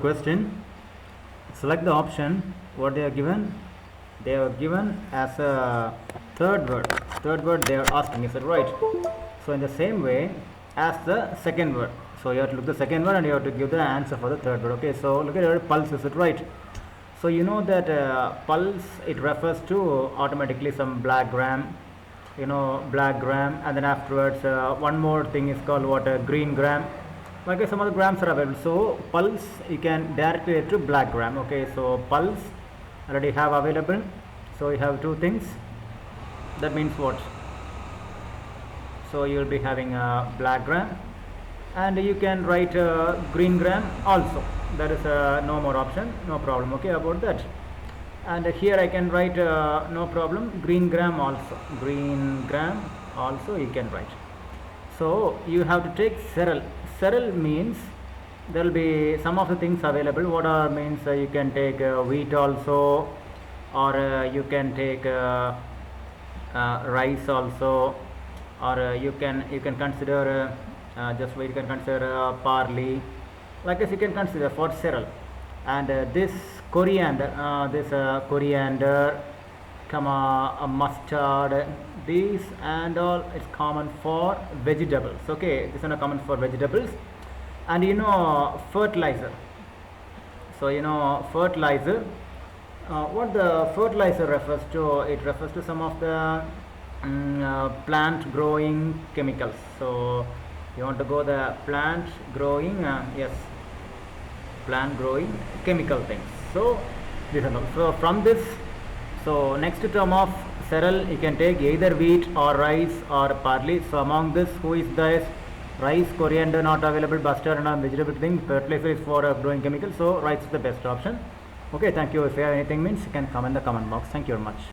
question. Select the option. What they are given? They are given as a third word they are asking, is it right? So in the same way as the second word, so you have to look the second word and you have to give the answer for the third word. Okay, so look at it, pulse, is it right? So you know that pulse, it refers to automatically some black gram, black gram, and then afterwards one more thing is called what, green gram. Okay, some other grams are available. So pulse, you can directly relate to black gram. Okay, so pulse already have available. So you have two things. That means what? So you will be having a black gram, and you can write green gram also. That is no more option, no problem. Okay, about that. And here I can write no problem, green gram also. Green gram also you can write. So you have to take sterile. Sterile means there will be some of the things available. What are means you can take wheat also, or you can take rice also, or you can consider just wait, you can consider barley. Like this you can consider for cereal. And this coriander, mustard, these and all is common for vegetables. Okay, this is common for vegetables. And fertilizer. So fertilizer, what the fertilizer refers to, it refers to some of the plant growing chemicals. So you want to go the plant growing, yes, plant growing chemical things. So this is so from this. So next term of cereal, you can take either wheat or rice or barley. So among this, who is the rice, coriander not available, mustard and vegetable thing, fertilizer is for growing chemicals. So rice is the best option. Okay, thank you. If you have anything means you can comment in the comment box. Thank you very much.